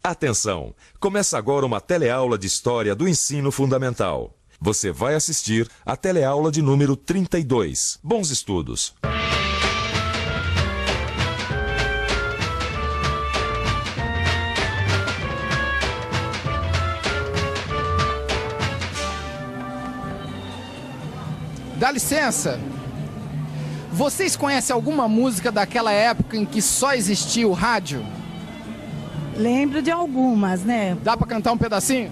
Atenção! Começa agora uma teleaula de História do Ensino Fundamental. Você vai assistir a teleaula de número 32. Bons estudos! Dá licença! Vocês conhecem alguma música daquela época em que só existia o rádio? Lembro de algumas, né? Dá pra cantar um pedacinho?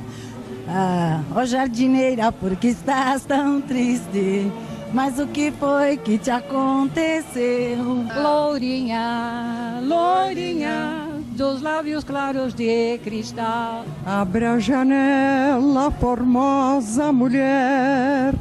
Ah, ó jardineira, por que estás tão triste? Mas o que foi que te aconteceu? Lourinha, lourinha, dos lábios claros de cristal. Abre a janela, formosa mulher,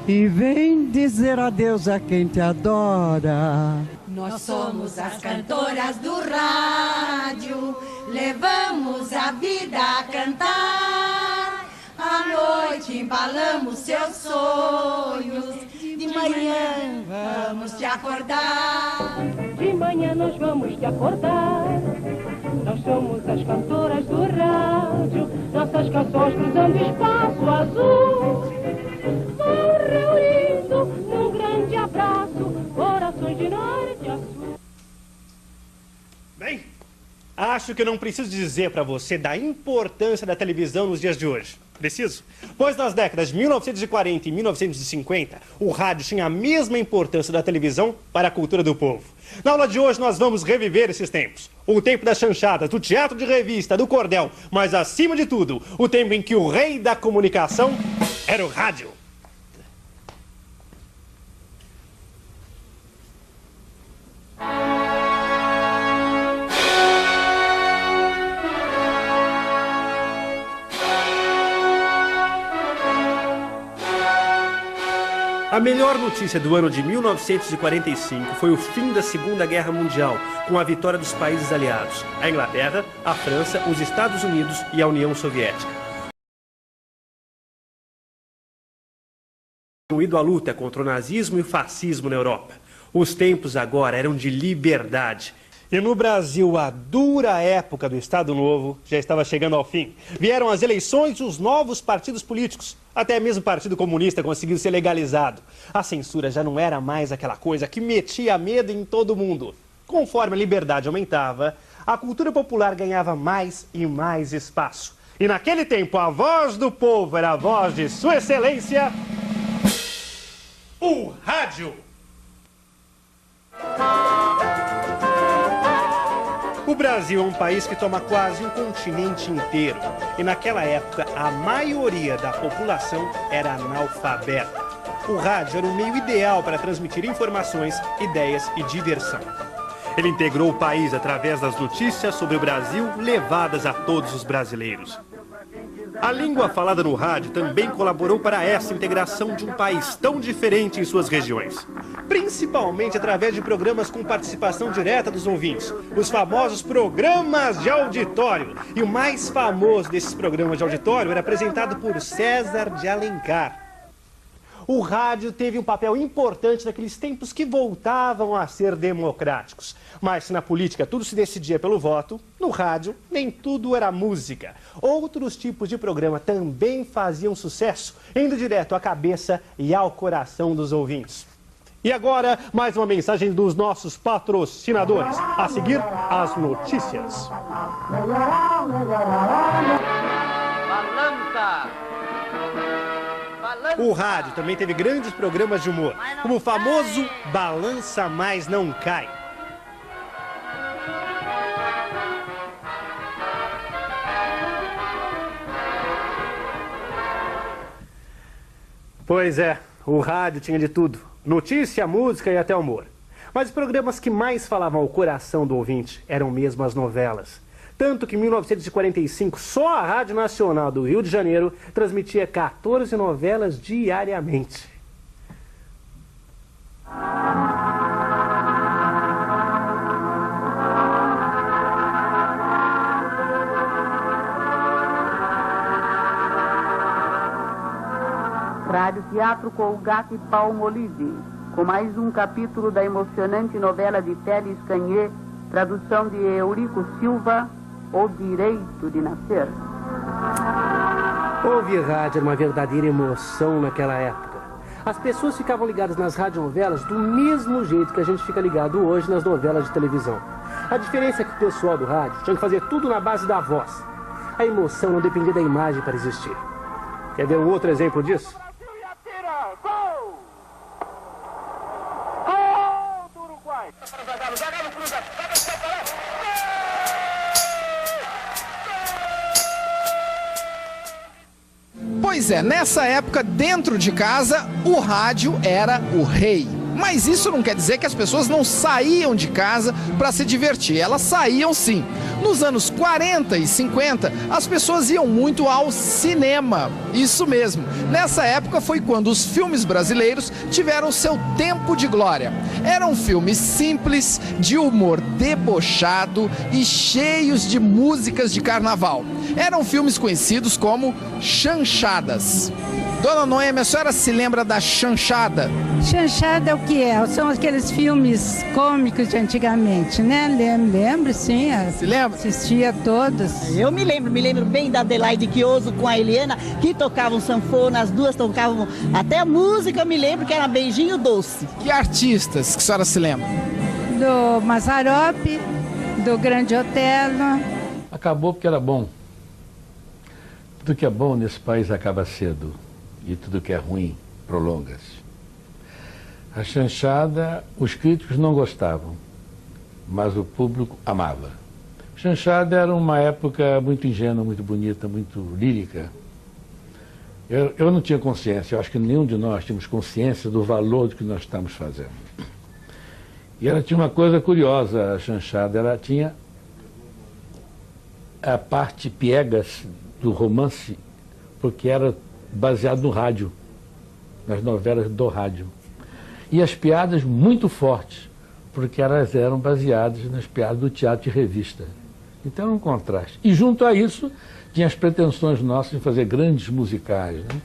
e vem dizer adeus a quem te adora. Nós somos as cantoras do rádio, levamos a vida a cantar. À noite embalamos seus sonhos, de manhã vamos te acordar. De manhã nós vamos te acordar. Nós somos as cantoras do rádio, nossas canções cruzando espaço azul, vão reunindo num grande abraço, corações de norte a sul. Bem, acho que eu não preciso dizer para você da importância da televisão nos dias de hoje. Preciso? Pois nas décadas de 1940 e 1950, o rádio tinha a mesma importância da televisão para a cultura do povo. Na aula de hoje nós vamos reviver esses tempos. O tempo das chanchadas, do teatro de revista, do cordel, mas acima de tudo, o tempo em que o rei da comunicação era o rádio. A melhor notícia do ano de 1945 foi o fim da Segunda Guerra Mundial, com a vitória dos países aliados, a Inglaterra, a França, os Estados Unidos e a União Soviética. Ido à luta contra o nazismo e o fascismo na Europa. Os tempos agora eram de liberdade. E no Brasil, a dura época do Estado Novo já estava chegando ao fim. Vieram as eleições e os novos partidos políticos. Até mesmo o Partido Comunista conseguiu ser legalizado. A censura já não era mais aquela coisa que metia medo em todo mundo. Conforme a liberdade aumentava, a cultura popular ganhava mais e mais espaço. E naquele tempo, a voz do povo era a voz de Sua Excelência, o rádio. O Brasil é um país que toma quase um continente inteiro. E naquela época, a maioria da população era analfabeta. O rádio era o meio ideal para transmitir informações, ideias e diversão. Ele integrou o país através das notícias sobre o Brasil levadas a todos os brasileiros. A língua falada no rádio também colaborou para essa integração de um país tão diferente em suas regiões. Principalmente através de programas com participação direta dos ouvintes, os famosos programas de auditório. E o mais famoso desses programas de auditório era apresentado por César de Alencar. O rádio teve um papel importante naqueles tempos que voltavam a ser democráticos. Mas se na política tudo se decidia pelo voto, no rádio nem tudo era música. Outros tipos de programa também faziam sucesso, indo direto à cabeça e ao coração dos ouvintes. E agora, mais uma mensagem dos nossos patrocinadores. A seguir, as notícias. Balança! O rádio também teve grandes programas de humor, como o famoso Balança Mas Não Cai. Pois é, o rádio tinha de tudo. Notícia, música e até humor. Mas os programas que mais falavam ao coração do ouvinte eram mesmo as novelas. Tanto que em 1945, só a Rádio Nacional do Rio de Janeiro transmitia 14 novelas diariamente. Rádio Teatro Colgate Palmolive, com mais um capítulo da emocionante novela de Télis Canhê, tradução de Eurico Silva, o direito de nascer. Ouvir rádio era uma verdadeira emoção naquela época. As pessoas ficavam ligadas nas radionovelas do mesmo jeito que a gente fica ligado hoje nas novelas de televisão. A diferença é que o pessoal do rádio tinha que fazer tudo na base da voz. A emoção não dependia da imagem para existir. Quer ver um outro exemplo disso? Pois é, nessa época, dentro de casa, o rádio era o rei. Mas isso não quer dizer que as pessoas não saíam de casa para se divertir. Elas saíam sim. Nos anos 40 e 50, as pessoas iam muito ao cinema. Isso mesmo. Nessa época foi quando os filmes brasileiros tiveram seu tempo de glória. Eram filmes simples, de humor debochado e cheios de músicas de carnaval. Eram filmes conhecidos como chanchadas. Dona Noêmia, a senhora se lembra da chanchada? Chanchada é o que é? São aqueles filmes cômicos de antigamente, né? Lembro, sim. Se lembra? Assistia todos. Eu me lembro bem da Adelaide Quioso com a Eliana, que tocavam sanfona, as duas tocavam até a música, eu me lembro que era Beijinho Doce. Que artistas que a senhora se lembra? Do Mazzaropi, do Grande Otelo. Acabou porque era bom. Tudo que é bom nesse país acaba cedo. E tudo que é ruim prolonga-se. A chanchada, os críticos não gostavam, mas o público amava. Chanchada era uma época muito ingênua, muito bonita, muito lírica. Eu não tinha consciência, eu acho que nenhum de nós tínhamos consciência do valor do que nós estamos fazendo. E ela tinha uma coisa curiosa, a chanchada, ela tinha a parte piegas do romance, porque era baseado no rádio, nas novelas do rádio. E as piadas muito fortes, porque elas eram baseadas nas piadas do teatro de revista. Então era um contraste. E junto a isso, tinha as pretensões nossas de fazer grandes musicais, né?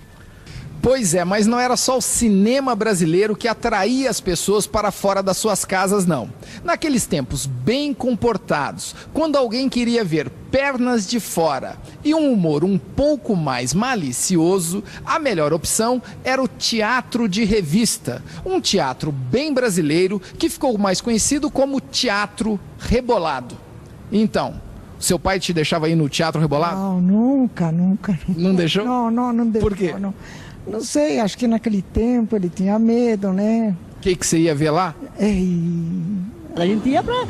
Pois é, mas não era só o cinema brasileiro que atraía as pessoas para fora das suas casas, não. Naqueles tempos bem comportados, quando alguém queria ver pernas de fora e um humor um pouco mais malicioso, a melhor opção era o teatro de revista. Um teatro bem brasileiro que ficou mais conhecido como teatro rebolado. Então, seu pai te deixava ir no teatro rebolado? Não, nunca. Não deixou? Não deixou. Por quê? Não sei, acho que naquele tempo ele tinha medo, né? O que você ia ver lá? A gente ia pra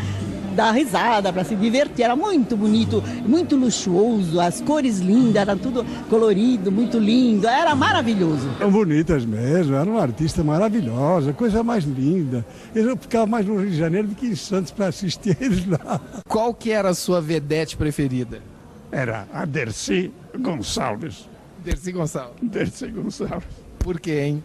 dar risada, pra se divertir. Era muito bonito, muito luxuoso, as cores lindas, era tudo colorido, muito lindo, era maravilhoso. Eram bonitas mesmo, era uma artista maravilhosa, coisa mais linda. Eu ficava mais no Rio de Janeiro do que em Santos para assistir eles lá. Qual que era a sua vedete preferida? Era a Dercy Gonçalves. Dercy Gonçalves. Por quê, hein?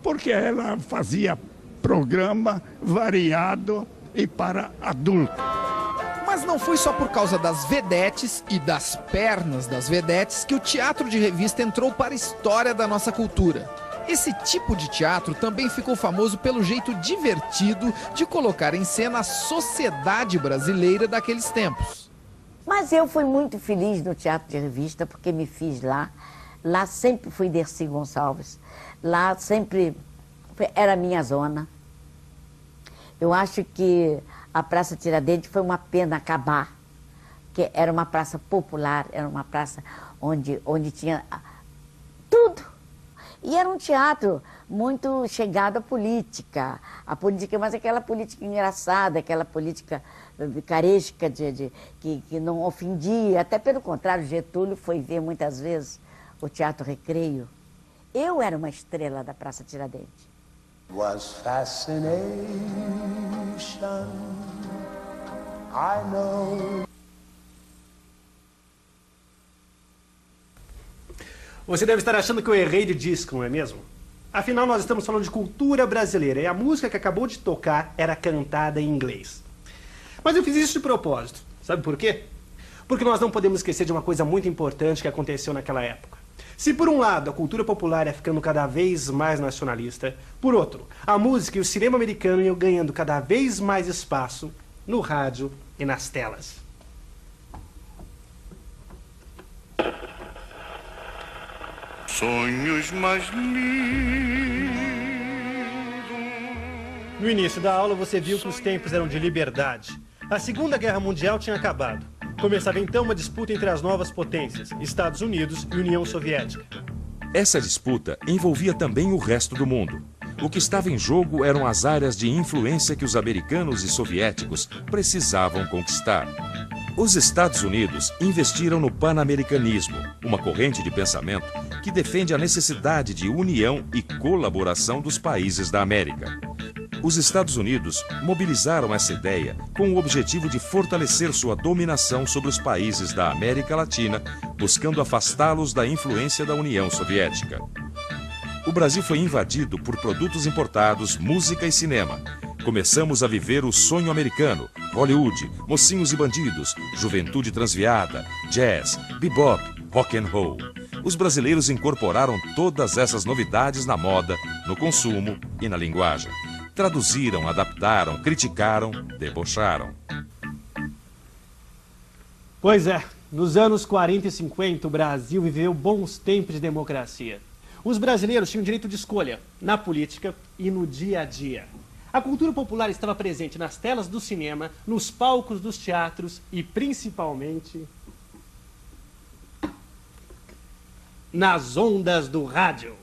Porque ela fazia programa variado e para adulto. Mas não foi só por causa das vedetes e das pernas das vedetes que o teatro de revista entrou para a história da nossa cultura. Esse tipo de teatro também ficou famoso pelo jeito divertido de colocar em cena a sociedade brasileira daqueles tempos. Mas eu fui muito feliz no teatro de revista porque me fiz lá. Lá sempre fui Dercy Gonçalves. Lá sempre era a minha zona. Eu acho que a Praça Tiradentes foi uma pena acabar. Que era uma praça popular, era uma praça onde tinha tudo. E era um teatro muito chegado à política. A política, mas aquela política engraçada, aquela política caresca que não ofendia. Até pelo contrário, Getúlio foi ver muitas vezes o Teatro Recreio. Eu era uma estrela da Praça Tiradentes. Was fascination, I know. Você deve estar achando que eu errei de disco, não é mesmo? Afinal, nós estamos falando de cultura brasileira e a música que acabou de tocar era cantada em inglês. Mas eu fiz isso de propósito. Sabe por quê? Porque nós não podemos esquecer de uma coisa muito importante que aconteceu naquela época. Se por um lado a cultura popular ia ficando cada vez mais nacionalista, por outro, a música e o cinema americano iam ganhando cada vez mais espaço no rádio e nas telas. sonhos mais lindos. No início da aula você viu que os tempos eram de liberdade. A Segunda Guerra Mundial tinha acabado. Começava então uma disputa entre as novas potências, Estados Unidos e União Soviética. Essa disputa envolvia também o resto do mundo. O que estava em jogo eram as áreas de influência que os americanos e soviéticos precisavam conquistar. Os Estados Unidos investiram no pan-americanismo, uma corrente de pensamento que defende a necessidade de união e colaboração dos países da América. Os Estados Unidos mobilizaram essa ideia com o objetivo de fortalecer sua dominação sobre os países da América Latina, buscando afastá-los da influência da União Soviética. O Brasil foi invadido por produtos importados, música e cinema. Começamos a viver o sonho americano, Hollywood, mocinhos e bandidos, juventude transviada, jazz, bebop, rock and roll. Os brasileiros incorporaram todas essas novidades na moda, no consumo e na linguagem. Traduziram, adaptaram, criticaram, debocharam. Pois é, nos anos 40 e 50 o Brasil viveu bons tempos de democracia. Os brasileiros tinham direito de escolha na política e no dia a dia. A cultura popular estava presente nas telas do cinema, nos palcos dos teatros e principalmente nas ondas do rádio.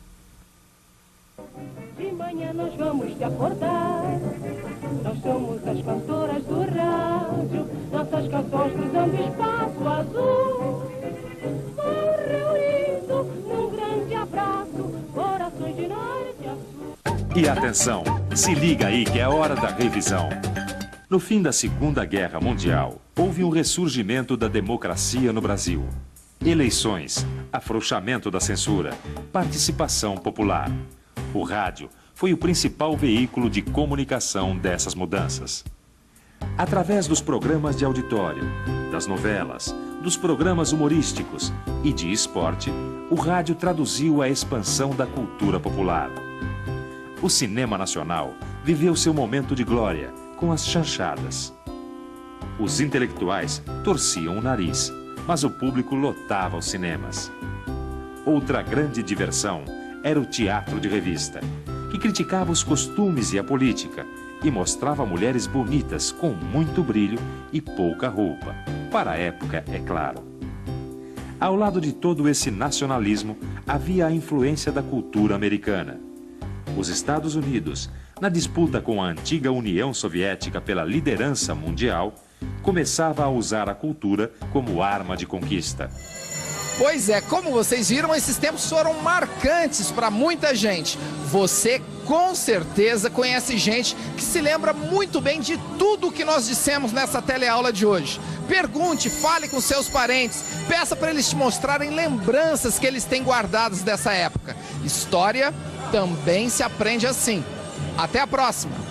De manhã nós vamos te acordar. Nós somos as cantoras do rádio. Nossas canções cruzando espaço azul. Vão reunindo num grande abraço. Corações de norte a sul. E atenção, se liga aí que é hora da revisão. No fim da Segunda Guerra Mundial, houve um ressurgimento da democracia no Brasil. Eleições, afrouxamento da censura, participação popular. O rádio foi o principal veículo de comunicação dessas mudanças. Através dos programas de auditório, das novelas, dos programas humorísticos e de esporte, o rádio traduziu a expansão da cultura popular. O cinema nacional viveu seu momento de glória com as chanchadas. Os intelectuais torciam o nariz, mas o público lotava os cinemas. Outra grande diversão era o teatro de revista, que criticava os costumes e a política e mostrava mulheres bonitas com muito brilho e pouca roupa, para a época, é claro. Ao lado de todo esse nacionalismo, havia a influência da cultura americana. Os Estados Unidos, na disputa com a antiga União Soviética pela liderança mundial, começava a usar a cultura como arma de conquista. Pois é, como vocês viram, esses tempos foram marcantes para muita gente. Você com certeza conhece gente que se lembra muito bem de tudo o que nós dissemos nessa teleaula de hoje. Pergunte, fale com seus parentes, peça para eles te mostrarem lembranças que eles têm guardadas dessa época. História também se aprende assim. Até a próxima!